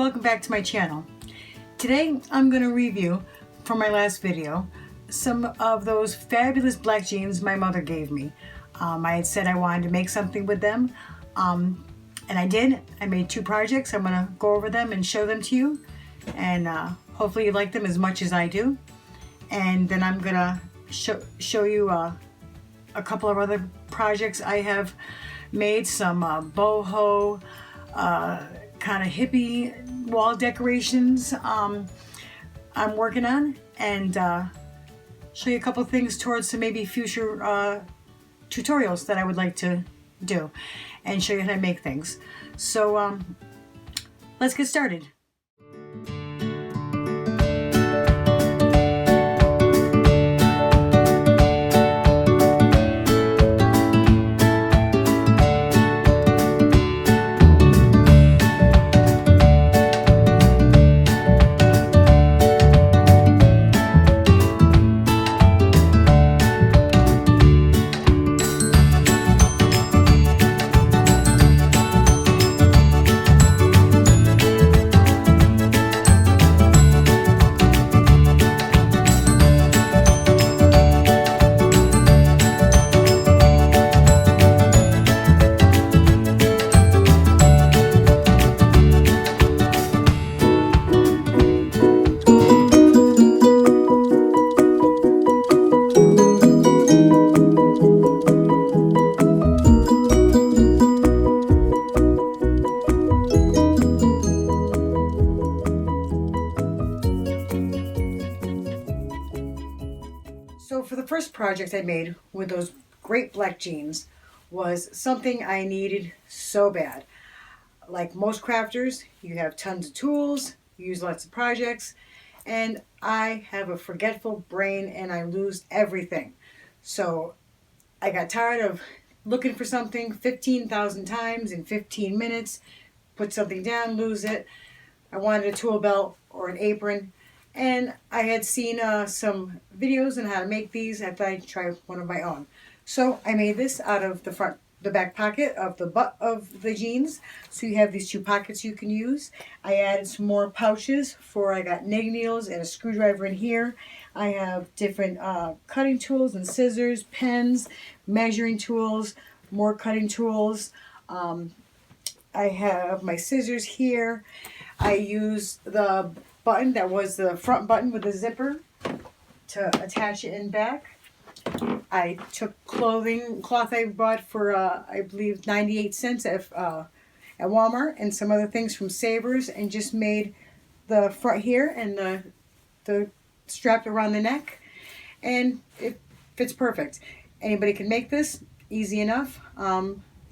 welcome back to my channel. Today I'm going to review, from my last video, some of those fabulous black jeans my mother gave me. I had said I wanted to make something with them, and I did. I made 2 projects. I'm going to go over them and show them to you, and hopefully you like them as much as I do. And then I'm going to show you a couple of other projects I have made, some boho kind of hippie wall decorations I'm working on, and show you a couple things towards some maybe future tutorials that I would like to do, and show you how to make things. So let's get started. So for the first project I made with those great black jeans was something I needed so bad. Like most crafters, you have tons of tools, you use lots of projects, and I have a forgetful brain and I lose everything. So I got tired of looking for something 15,000 times in 15 minutes, put something down, lose it. I wanted a tool belt or an apron. And I had seen some videos on how to make these. I thought I'd try one of my own. So I made this out of the back pocket of the butt of the jeans. So you have these 2 pockets you can use. I added some more pouches I got knitting needles and a screwdriver in here. I have different cutting tools and scissors, pens, measuring tools, more cutting tools. I have my scissors here. I use the button that was the front button with the zipper to attach it in back. I took cloth I bought for I believe 98 cents at Walmart, and some other things from Savers, and just made the front here and the strap around the neck, and it fits perfect. Anybody can make this, easy enough.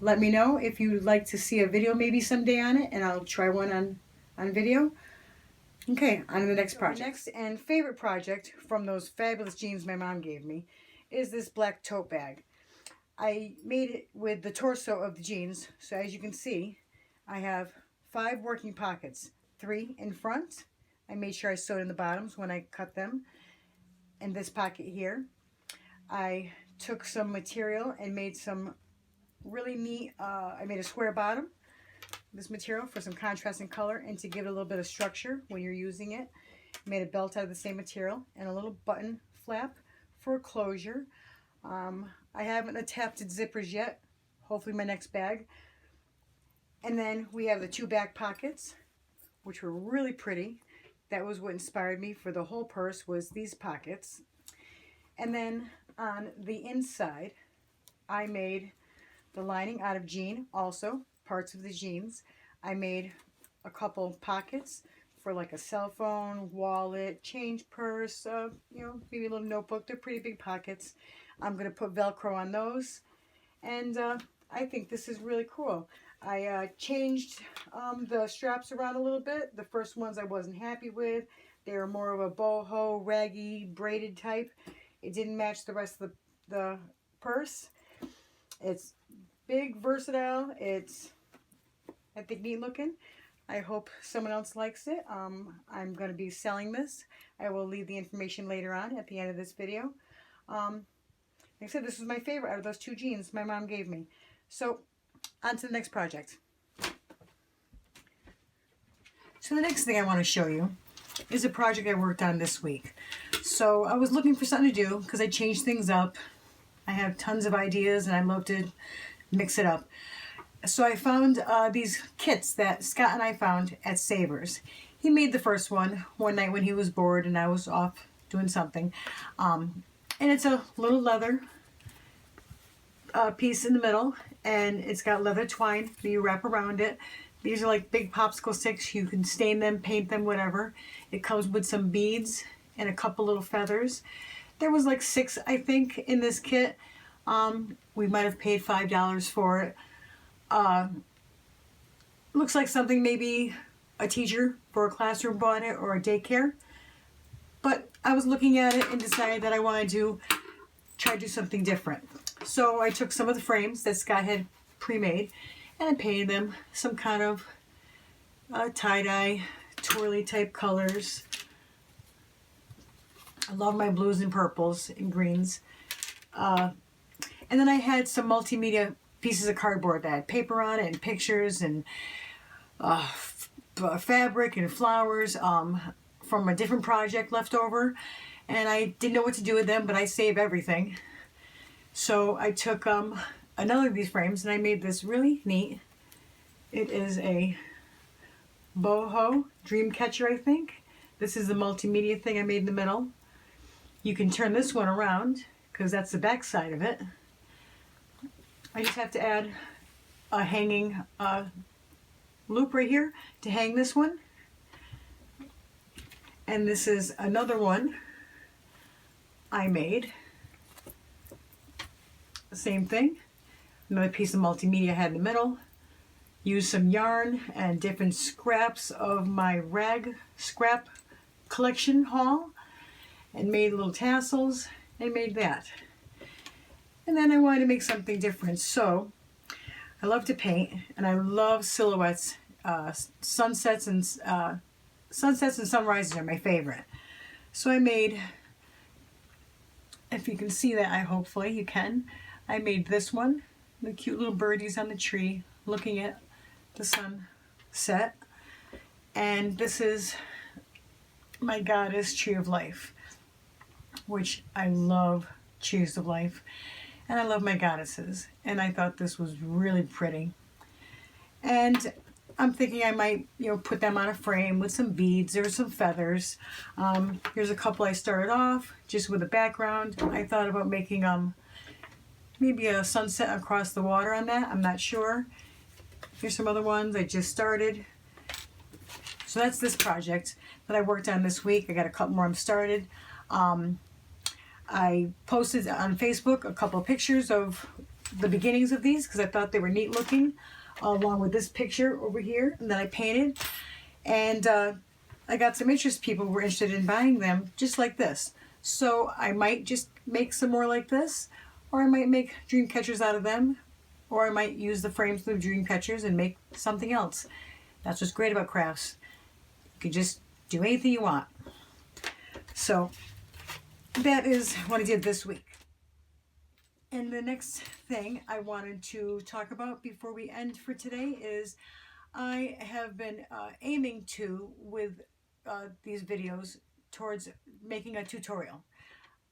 Let me know if you'd like to see a video maybe someday on it, and I'll try one on video. Okay, on to the next project. Next and favorite project from those fabulous jeans my mom gave me is this black tote bag. I made it with the torso of the jeans, so as you can see, I have 5 working pockets, 3 in front. I made sure I sewed in the bottoms when I cut them. And this pocket here, I took some material and made some really neat, I made a square bottom, this material for some contrast in color and to give it a little bit of structure when you're using it. Made a belt out of the same material and a little button flap for closure. I haven't attached zippers yet, hopefully my next bag. And then we have the 2 back pockets, which were really pretty. That was what inspired me for the whole purse, was these pockets. And then on the inside, I made the lining out of jean, also parts of the jeans. I made a couple pockets for like a cell phone, wallet, change purse, you know, maybe a little notebook. They're pretty big pockets. I'm going to put Velcro on those, and I think this is really cool. I changed the straps around a little bit. The first ones I wasn't happy with. They were more of a boho, raggy, braided type. It didn't match the rest of the purse. It's big, versatile. It's, I think, neat looking. I hope someone else likes it. I'm going to be selling this. I will leave the information later on at the end of this video. Like I said, this was my favorite out of those 2 jeans my mom gave me. So, on to the next project. So the next thing I want to show you is a project I worked on this week. So I was looking for something to do because I change things up. I have tons of ideas and I love to mix it up. So I found these kits that Scott and I found at Savers. He made the first one night when he was bored and I was off doing something. And it's a little leather piece in the middle, and it's got leather twine that you wrap around it. These are like big popsicle sticks. You can stain them, paint them, whatever. It comes with some beads and a couple little feathers. There was like 6, I think, in this kit. We might have paid $5 for it. Looks like something maybe a teacher for a classroom bought it, or a daycare. But I was looking at it and decided that I wanted to try to do something different. So I took some of the frames that Scott had pre-made and I painted them some kind of tie-dye, twirly type colors. I love my blues and purples and greens. And then I had some multimedia pieces of cardboard that had paper on it and pictures and fabric and flowers from a different project left over. And I didn't know what to do with them, but I save everything. So I took another of these frames and I made this really neat. It is a Boho Dreamcatcher, I think. This is the multimedia thing I made in the middle. You can turn this one around because that's the back side of it. I just have to add a hanging loop right here to hang this one. And this is another one I made. The same thing. Another piece of multimedia I had in the middle. Used some yarn and different scraps of my rag scrap collection haul and made little tassels and made that. And then I wanted to make something different. So I love to paint and I love silhouettes. Sunsets and sunrises are my favorite. So I made, if you can see that, hopefully you can. I made this one, the cute little birdies on the tree looking at the sunset. And this is my goddess tree of life, which I love trees of life. And I love my goddesses. And I thought this was really pretty. And I'm thinking I might, put them on a frame with some beads or some feathers. Here's a couple I started off just with a background. I thought about making maybe a sunset across the water on that. I'm not sure. Here's some other ones I just started. So that's this project that I worked on this week. I got a couple more started. I posted on Facebook a couple of pictures of the beginnings of these because I thought they were neat looking, along with this picture over here that I painted. And I got some interest. People were interested in buying them just like this. So I might just make some more like this, or I might make dream catchers out of them, or I might use the frames of dream catchers and make something else. That's what's great about crafts. You can just do anything you want. So that is what I did this week. And the next thing I wanted to talk about before we end for today is I have been aiming to, with these videos, towards making a tutorial.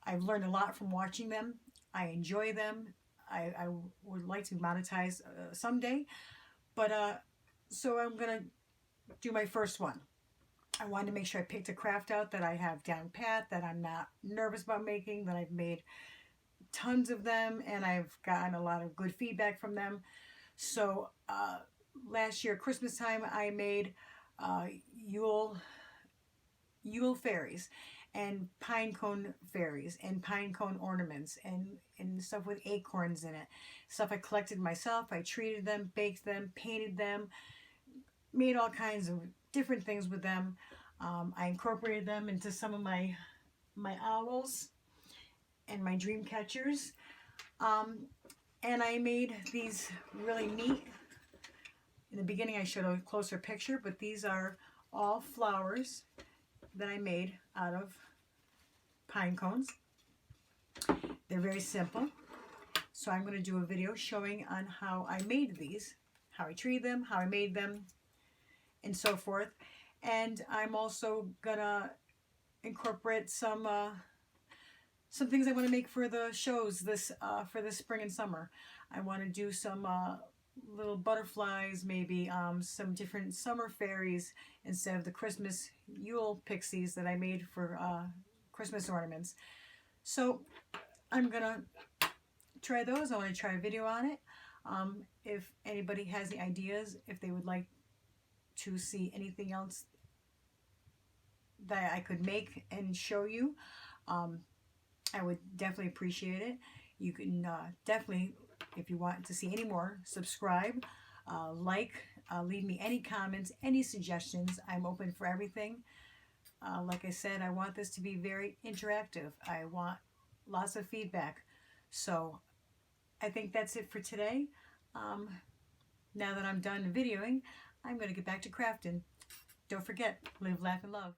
I've learned a lot from watching them. I enjoy them. I would like to monetize someday. But so I'm going to do my first one. I wanted to make sure I picked a craft out that I have down pat, that I'm not nervous about making, that I've made tons of them and I've gotten a lot of good feedback from them. So last year Christmas time I made Yule fairies and pine cone fairies and pine cone ornaments and stuff with acorns in it. Stuff I collected myself. I treated them, baked them, painted them, made all kinds of different things with them. I incorporated them into some of my owls and my dream catchers. And I made these really neat. In the beginning I showed a closer picture, but these are all flowers that I made out of pine cones. They're very simple. So I'm going to do a video showing on how I made these, how I treated them, how I made them, and so forth. And I'm also gonna incorporate some things I want to make for the shows this for this spring and summer. I want to do some little butterflies, maybe some different summer fairies instead of the Christmas Yule pixies that I made for Christmas ornaments. So I'm gonna try those. I want to try a video on it. If anybody has any ideas, if they would like to see anything else that I could make and show you, I would definitely appreciate it. You can definitely, if you want to see any more, subscribe, leave me any comments, any suggestions. I'm open for everything. Like I said, I want this to be very interactive. I want lots of feedback. So I think that's it for today. Now that I'm done videoing, I'm going to get back to crafting. Don't forget, live, laugh, and love.